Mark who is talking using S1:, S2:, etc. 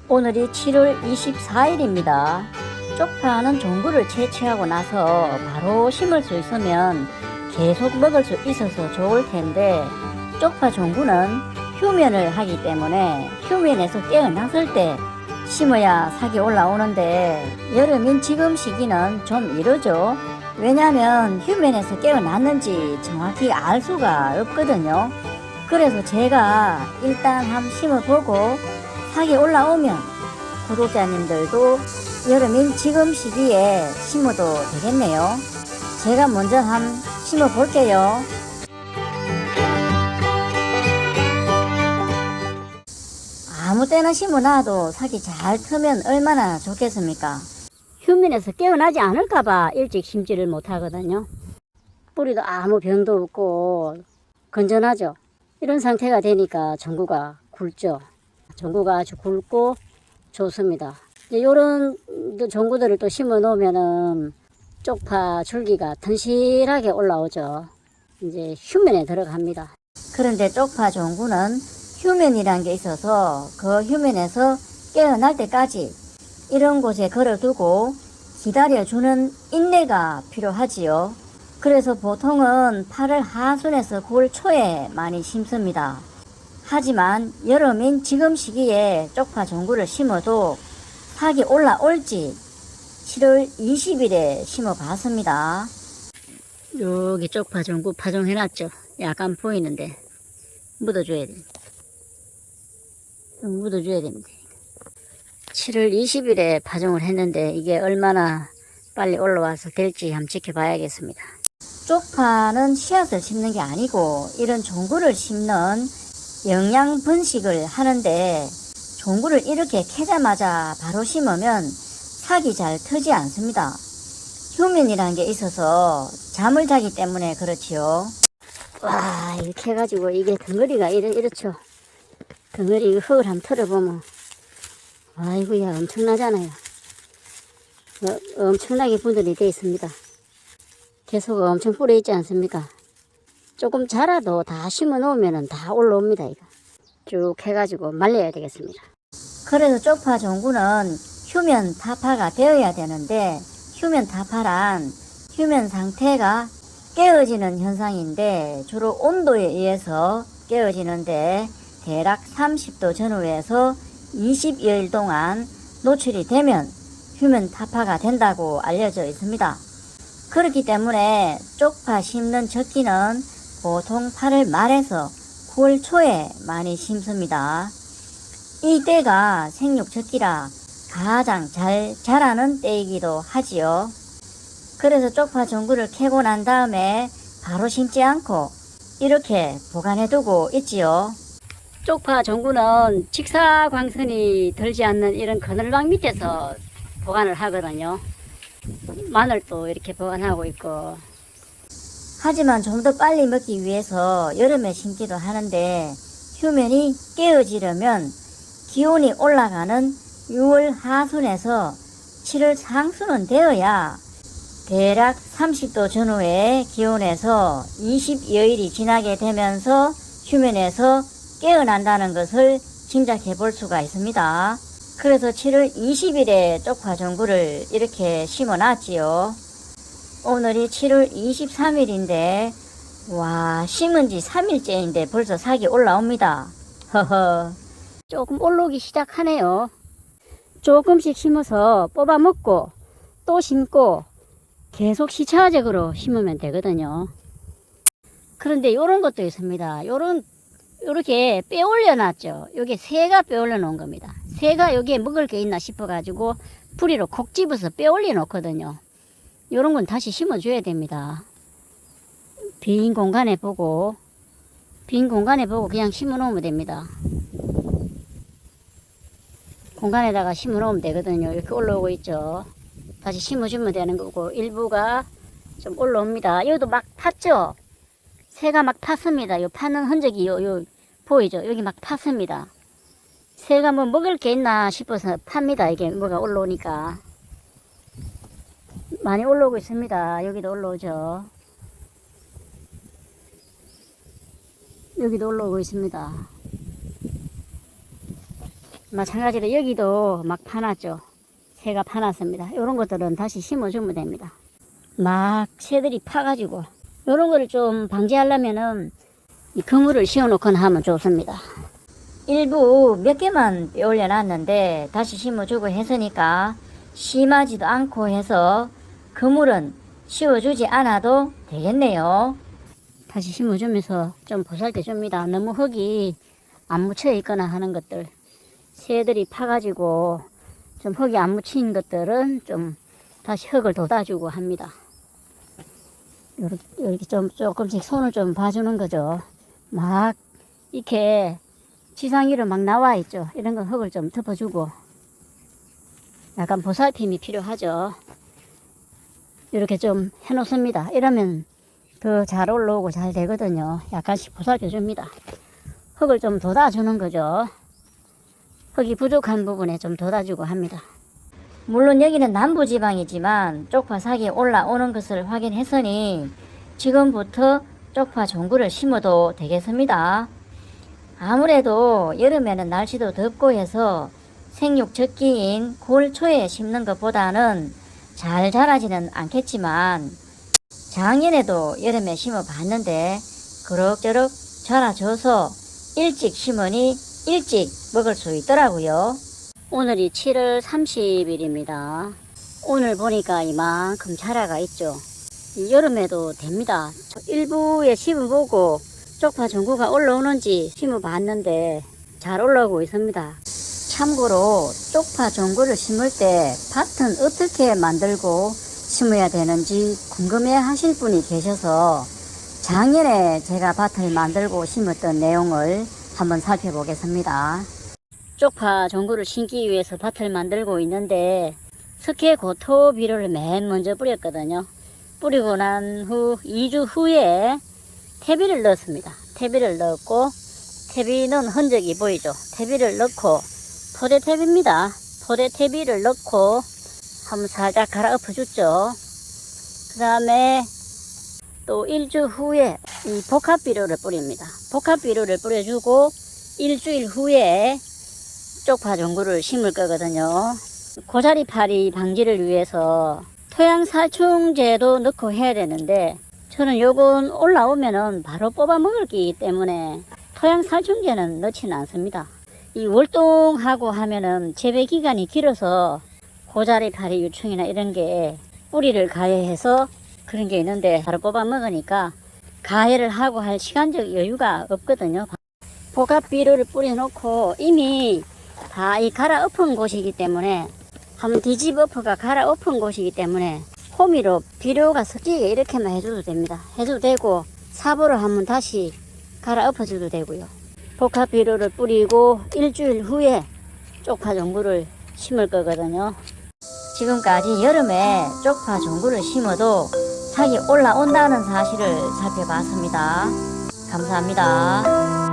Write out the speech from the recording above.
S1: 오늘이 7월 24일입니다. 쪽파는 종구를 채취하고 나서 바로 심을 수 있으면 계속 먹을 수 있어서 좋을 텐데, 쪽파 종구는 휴면을 하기 때문에 휴면에서 깨어났을 때 심어야 삭이 올라오는데, 여름인 지금 시기는 좀 이르죠. 왜냐하면 휴면에서 깨어났는지 정확히 알 수가 없거든요. 그래서 제가 일단 한번 심어보고 삭이 올라오면 구독자님들도 여름인 지금 시기에 심어도 되겠네요. 제가 먼저 한번 심어 볼게요. 아무 때나 심어놔도 삭이 잘 트면 얼마나 좋겠습니까? 휴면에서 깨어나지 않을까봐 일찍 심지를 못하거든요. 뿌리도 아무 병도 없고 건전하죠. 이런 상태가 되니까 전구가 굵죠. 전구가 아주 굵고 좋습니다. 이런 전구들을 또 심어 놓으면은 쪽파 줄기가 튼실하게 올라오죠. 이제 휴면에 들어갑니다. 그런데 쪽파 전구는 휴면이란 게 있어서 그 휴면에서 깨어날 때까지 이런 곳에 걸어두고 기다려주는 인내가 필요하지요. 그래서 보통은 8월 하순에서 9월 초에 많이 심습니다. 하지만 여름인 지금 시기에 쪽파 전구를 심어도 삭이 올라올지 7월 20일에 심어 봤습니다. 여기 쪽파 전구 파종해놨죠. 약간 보이는데 묻어줘야 됩니다. 묻어줘야 됩니다. 7월 20일에 파종을 했는데 이게 얼마나 빨리 올라와서 될지 한번 지켜봐야겠습니다. 쪽파는 씨앗을 심는 게 아니고 이런 종구를 심는 영양 번식을 하는데, 종구를 이렇게 캐자마자 바로 심으면 삭이 잘 트지 않습니다. 휴면이라는 게 있어서 잠을 자기 때문에 그렇지요. 와, 이렇게 해가지고 이게 덩어리가 이렇죠. 덩어리 흙을 한번 털어보면 아이고야 엄청나잖아요. 엄청나게 분들이 되어 있습니다. 계속 엄청 뿌려 있지 않습니까? 조금 자라도 다 심어 놓으면 다 올라옵니다. 이거 쭉 해가지고 말려야 되겠습니다. 그래서 쪽파 종구는 휴면 타파가 되어야 되는데, 휴면 타파란 휴면 상태가 깨어지는 현상인데 주로 온도에 의해서 깨어지는데, 대략 30도 전후에서 20여일 동안 노출이 되면 휴면 타파가 된다고 알려져 있습니다. 그렇기 때문에 쪽파 심는 적기는 보통 8월 말에서 9월 초에 많이 심습니다. 이때가 생육 적기라 가장 잘 자라는 때이기도 하지요. 그래서 쪽파 전구를 캐고 난 다음에 바로 심지 않고 이렇게 보관해 두고 있지요. 쪽파 전구는 직사광선이 들지 않는 이런 그늘막 밑에서 보관을 하거든요. 마늘도 이렇게 보관하고 있고. 하지만 좀 더 빨리 먹기 위해서 여름에 심기도 하는데, 휴면이 깨어지려면 기온이 올라가는 6월 하순에서 7월 상순은 되어야 대략 30도 전후의 기온에서 20여일이 지나게 되면서 휴면에서 깨어난다는 것을 짐작해 볼 수가 있습니다. 그래서 7월 20일에 쪽파 전구를 이렇게 심어 놨지요. 오늘이 7월 23일인데 와, 심은 지 3일째인데 벌써 삭이 올라옵니다. 허허, 조금 올라오기 시작하네요. 조금씩 심어서 뽑아 먹고 또 심고 계속 시차적으로 심으면 되거든요. 그런데 요런 것도 있습니다. 요렇게 빼 올려놨죠. 요게 새가 빼 올려놓은 겁니다. 새가 여기에 먹을 게 있나 싶어가지고 뿌리로 콕 집어서 빼 올려 놓거든요. 요런 건 다시 심어줘야 됩니다. 빈 공간에 보고 그냥 심어 놓으면 됩니다. 공간에다가 심어 놓으면 되거든요. 이렇게 올라오고 있죠. 다시 심어주면 되는 거고, 일부가 좀 올라옵니다. 여기도 막 팠죠? 새가 막 팠습니다. 요 파는 흔적이 요 보이죠? 여기 막 팠습니다. 새가 뭐 먹을 게 있나 싶어서 팝니다. 이게 뭐가 올라오니까. 많이 올라오고 있습니다. 여기도 올라오죠. 여기도 올라오고 있습니다. 마찬가지로 여기도 막 파놨죠. 새가 파놨습니다. 이런 것들은 다시 심어주면 됩니다. 막 새들이 파가지고 이런 거를 좀 방지하려면은 이 그물을 씌워놓거나 하면 좋습니다. 일부 몇 개만 올려놨는데 다시 심어주고 했으니까 심하지도 않고 해서 그물은 씌워주지 않아도 되겠네요. 다시 심어주면서 좀 보살펴줍니다. 너무 흙이 안 묻혀 있거나 하는 것들, 새들이 파가지고 좀 흙이 안 묻힌 것들은 좀 다시 흙을 돋아주고 합니다. 이렇게 좀 조금씩 손을 좀 봐주는 거죠. 막 이렇게 지상 위로 막 나와 있죠. 이런 건 흙을 좀 덮어주고 약간 보살핌이 필요하죠. 이렇게 좀 해놓습니다. 이러면 더 잘 올라오고 잘 되거든요. 약간씩 보살펴 줍니다. 흙을 좀 돋아주는 거죠. 흙이 부족한 부분에 좀 돋아주고 합니다. 물론 여기는 남부지방이지만 쪽파삭이 올라오는 것을 확인했으니 지금부터 쪽파 종구를 심어도 되겠습니다. 아무래도 여름에는 날씨도 덥고 해서 생육 적기인 9월 초에 심는 것보다는 잘 자라지는 않겠지만 작년에도 여름에 심어봤는데 그럭저럭 자라줘서 일찍 심으니 일찍 먹을 수 있더라고요. 오늘이 7월 30일입니다. 오늘 보니까 이만큼 자라가 있죠. 여름에도 됩니다. 일부에 심어보고 쪽파 전구가 올라오는지 심어봤는데 잘 올라오고 있습니다. 참고로 쪽파 전구를 심을 때 밭은 어떻게 만들고 심어야 되는지 궁금해 하실 분이 계셔서 작년에 제가 밭을 만들고 심었던 내용을 한번 살펴보겠습니다. 쪽파 전구를 심기 위해서 밭을 만들고 있는데 석회 고토 비료를 맨 먼저 뿌렸거든요. 뿌리고 난 후 2주 후에 퇴비를 넣었습니다. 퇴비를 넣었고 퇴비 넣은 흔적이 보이죠. 퇴비를 넣고 포대퇴비입니다. 포대퇴비를 넣고 한번 살짝 갈아엎어 줬죠. 그 다음에 또 1주 후에 이 복합비료를 뿌립니다. 복합비료를 뿌려주고 일주일 후에 쪽파 종구를 심을 거거든요. 고자리파리 방지를 위해서 토양살충제도 넣고 해야 되는데 저는 요건 올라오면은 바로 뽑아 먹을기 때문에 토양살충제는 넣지는 않습니다. 이 월동하고 하면은 재배기간이 길어서 고자리파리 유충이나 이런 게 뿌리를 가해해서 그런 게 있는데 바로 뽑아 먹으니까 가해를 하고 할 시간적 여유가 없거든요. 복합비료를 뿌려놓고 이미 다 이 갈아엎은 곳이기 때문에 한번 뒤집어가 갈아엎은 곳이기 때문에 호미로 비료가 섞이게 이렇게만 해줘도 됩니다. 해줘도 되고 삽으로 한번 다시 갈아엎어줘도 되고요. 복합비료를 뿌리고 일주일 후에 쪽파 종구를 심을 거거든요. 지금까지 여름에 쪽파 종구를 심어도 삭이 올라온다는 사실을 살펴봤습니다. 감사합니다.